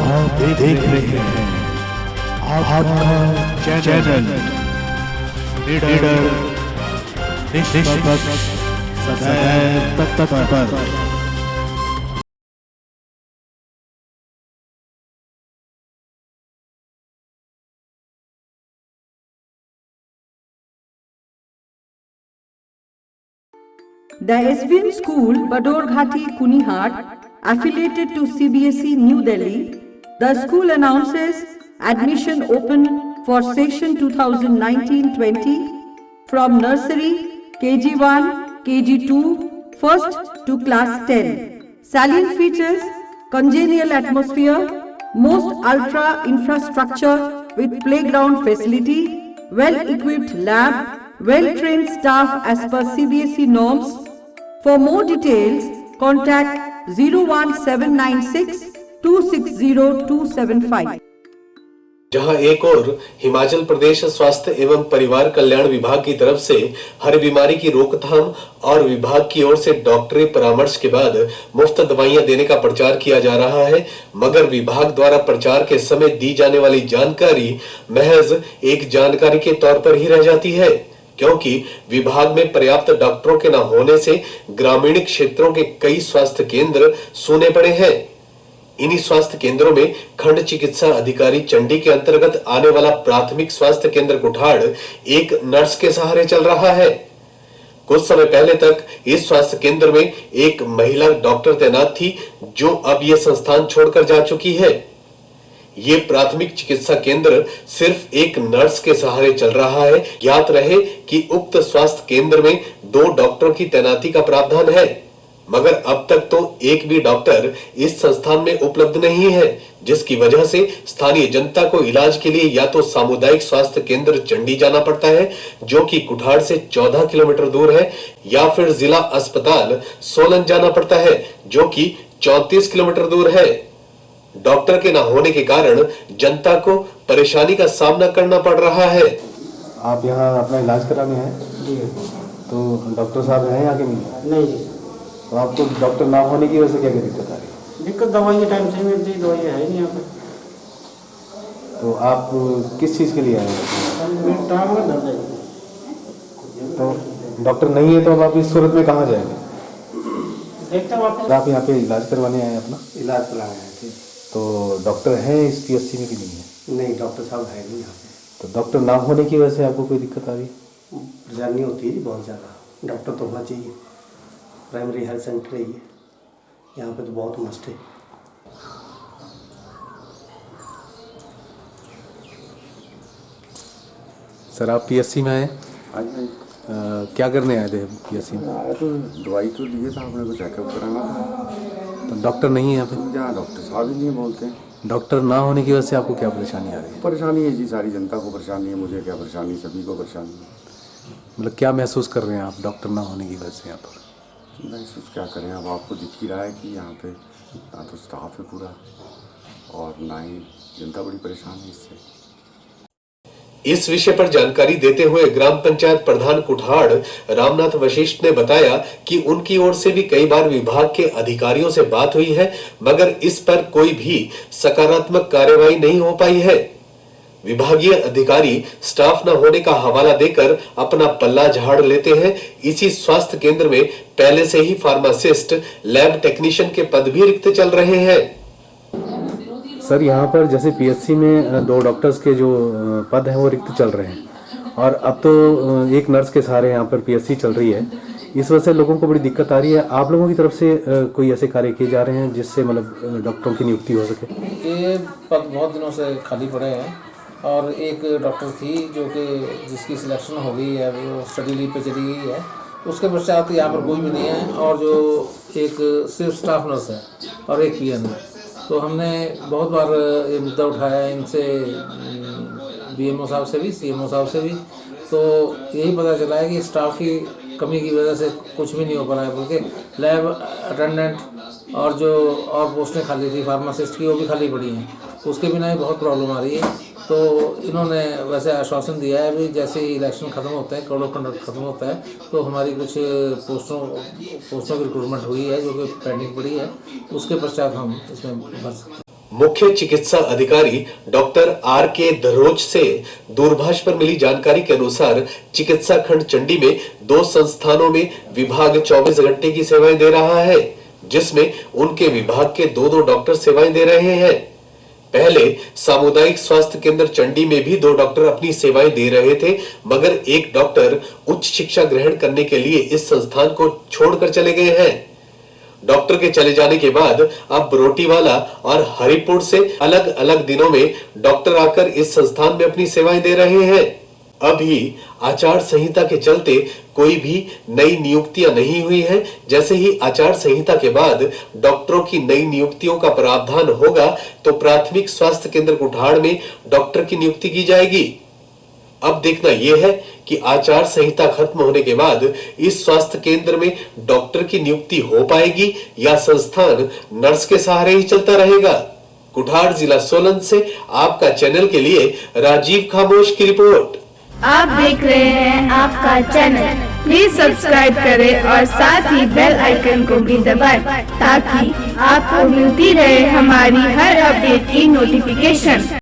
आप देख रहे हैं आपका चैनल लीडर निष्पक्ष सदैव तत्पर। The SBM School, Badorghati, Kunihat, affiliated to CBSE New Delhi, the school announces admission open for session 2019-20 from nursery, KG1, KG2, 1st to class 10. Salient features: congenial atmosphere, most ultra infrastructure with playground facility, well-equipped lab, well-trained staff as per CBSE norms. For more details, contact 01796 260 275. जहां एक और हिमाचल प्रदेश स्वास्थ्य एवं परिवार कल्याण विभाग की तरफ से हर बीमारी की रोकथाम और विभाग की ओर से डॉक्टरी परामर्श के बाद मुफ्त दवाइयां देने का प्रचार किया जा रहा है, मगर विभाग द्वारा प्रचार के समय दी जाने वाली जानकारी महज एक जानकारी के तौर पर ही रह जाती है, क्योंकि विभाग में पर्याप्त डॉक्टरों के न होने से ग्रामीण क्षेत्रों के कई स्वास्थ्य केंद्र सूने पड़े हैं। इन्हीं स्वास्थ्य केंद्रों में खंड चिकित्सा अधिकारी चंडी के अंतर्गत आने वाला प्राथमिक स्वास्थ्य केंद्र कुठाड़ एक नर्स के सहारे चल रहा है। कुछ समय पहले तक इस स्वास्थ्य केंद्र में एक महिला डॉक्टर तैनात थी, जो अब यह संस्थान छोड़कर जा चुकी है। ये प्राथमिक चिकित्सा केंद्र सिर्फ एक नर्स के सहारे चल रहा है। ज्ञात रहे कि उक्त स्वास्थ्य केंद्र में 2 डॉक्टरों की तैनाती का प्रावधान है, मगर अब तक तो एक भी डॉक्टर इस संस्थान में उपलब्ध नहीं है, जिसकी वजह से स्थानीय जनता को इलाज के लिए या तो सामुदायिक स्वास्थ्य केंद्र चंडी जाना पड़ता है, जो कि कुठाड़ से 14 किलोमीटर दूर है, या फिर जिला अस्पताल सोलन जाना पड़ता है, जो कि 34 किलोमीटर दूर है। डॉक्टर के न होने के कारण जनता को परेशानी का सामना करना पड़ रहा है। आप यहाँ अपना इलाज कराने हैं जी, तो डॉक्टर साहब हैं यहाँ के नहीं जी। तो आपको डॉक्टर ना होने की वजह से क्या दिक्कत आ रही है? दिक्कत दवाई टाइम से मिलती, दवाई है नहीं यहाँ पे। तो आप किस चीज़ के लिए आए हैं? टांग में दर्द है। तो डॉक्टर नहीं है तो अब आप इस सूरत में कहाँ जाएंगे? देखते हैं वापस। आप यहाँ पे इलाज करवाने आए हैं अपना? इलाज कराने आए थे। तो डॉक्टर हैं इस PSC में कि नहीं है? नहीं, डॉक्टर साहब है नहीं यहाँ पे। तो डॉक्टर ना होने की वजह से आपको कोई दिक्कत आ रही है? परेशानी होती है बहुत ज़्यादा। डॉक्टर तो होना चाहिए, प्राइमरी हेल्थ सेंटर है ये, यहाँ पे तो बहुत मस्त है। सर आप PSC में आए? हाँ जी। क्या करने आए थे PSC में? आया तो दवाई तो लिए था, अपने को चेकअप कराना था। तो डॉक्टर नहीं है यहाँ पे? यहाँ डॉक्टर साहब ही नहीं बोलते हैं। डॉक्टर ना होने की वजह से आपको क्या परेशानी आ रही है? परेशानी है जी, सारी जनता को परेशानी है, मुझे क्या परेशानी, सभी को परेशानी है। मतलब क्या महसूस कर रहे हैं आप डॉक्टर ना होने की वजह से यहाँ पर? महसूस क्या करें, अब आपको दिख ही रहा है कि यहाँ पे ना तो स्टाफ है पूरा और ना ही जनता बड़ी परेशान है इससे। इस विषय पर जानकारी देते हुए ग्राम पंचायत प्रधान कुठाड़ रामनाथ वशिष्ठ ने बताया कि उनकी ओर से भी कई बार विभाग के अधिकारियों से बात हुई है, मगर इस पर कोई भी सकारात्मक कार्यवाही नहीं हो पाई है। विभागीय अधिकारी स्टाफ न होने का हवाला देकर अपना पल्ला झाड़ लेते हैं। इसी स्वास्थ्य केंद्र में पहले से ही फार्मासिस्ट, लैब टेक्नीशियन के पद भी रिक्त चल रहे हैं। सर यहाँ पर जैसे PSC में 2 डॉक्टर्स के जो पद हैं वो रिक्त चल रहे हैं, और अब तो एक नर्स के सहारे यहाँ पर PSC चल रही है। इस वजह से लोगों को बड़ी दिक्कत आ रही है। आप लोगों की तरफ से कोई ऐसे कार्य किए जा रहे हैं जिससे मतलब डॉक्टरों की नियुक्ति हो सके? ये पद बहुत दिनों से खाली पड़े हैं, और एक डॉक्टर थी जो कि जिसकी सिलेक्शन हो गई है, वो स्टडी लीव पे चली गई है। उसके पश्चात यहाँ पर कोई भी नहीं है, और जो एक सिर्फ स्टाफ नर्स है और एक PN है। तो हमने बहुत बार ये मुद्दा उठाया इनसे, BMO साहब से भी, CMO साहब से भी। तो यही पता चला है कि स्टाफ की कमी की वजह से कुछ भी नहीं हो पा रहा है, बल्कि लैब अटेंडेंट और जो और पोस्टें खाली थी फार्मासिस्ट की, वो भी खाली पड़ी हैं। उसके बिना ही बहुत प्रॉब्लम आ रही है। तो इन्होंने वैसे आश्वासन दिया है भी जैसे ही इलेक्शन ख़त्म होते हैं, कोड ऑफ कंडक्ट ख़त्म होता है, तो हमारी कुछ पोस्टों की रिक्रूटमेंट हुई है जो कि पेंडिंग पड़ी है, उसके पश्चात हम इसमें भर सकते हैं। मुख्य चिकित्सा अधिकारी डॉक्टर R.K. दरोज से दूरभाष पर मिली जानकारी के अनुसार चिकित्सा खंड चंडी में 2 संस्थानों में विभाग 24 घंटे की सेवाएं दे रहा है, जिसमें उनके विभाग के 2 डॉक्टर सेवाएं दे रहे हैं। पहले सामुदायिक स्वास्थ्य केंद्र चंडी में भी 2 डॉक्टर अपनी सेवाएं दे रहे थे, मगर एक डॉक्टर उच्च शिक्षा ग्रहण करने के लिए इस संस्थान को छोड़कर चले गए हैं। डॉक्टर के चले जाने के बाद अब बरोटीवाला और हरिपुर से अलग अलग दिनों में डॉक्टर आकर इस संस्थान में अपनी सेवाएं दे रहे हैं। अभी आचार संहिता के चलते कोई भी नई नियुक्तियां नहीं हुई हैं। जैसे ही आचार संहिता के बाद डॉक्टरों की नई नियुक्तियों का प्रावधान होगा तो प्राथमिक स्वास्थ्य केंद्र कुठाड़ में डॉक्टर की नियुक्ति की जाएगी। अब देखना यह है कि आचार संहिता खत्म होने के बाद इस स्वास्थ्य केंद्र में डॉक्टर की नियुक्ति हो पाएगी या संस्थान नर्स के सहारे ही चलता रहेगा। कुठाड़ जिला सोलन से आपका चैनल के लिए राजीव खामोश की रिपोर्ट। आप देख रहे हैं आपका चैनल, प्लीज सब्सक्राइब करें और साथ ही बेल आइकन को भी दबाएं ताकि आपको मिलती रहे हमारी हर अपडेट की नोटिफिकेशन।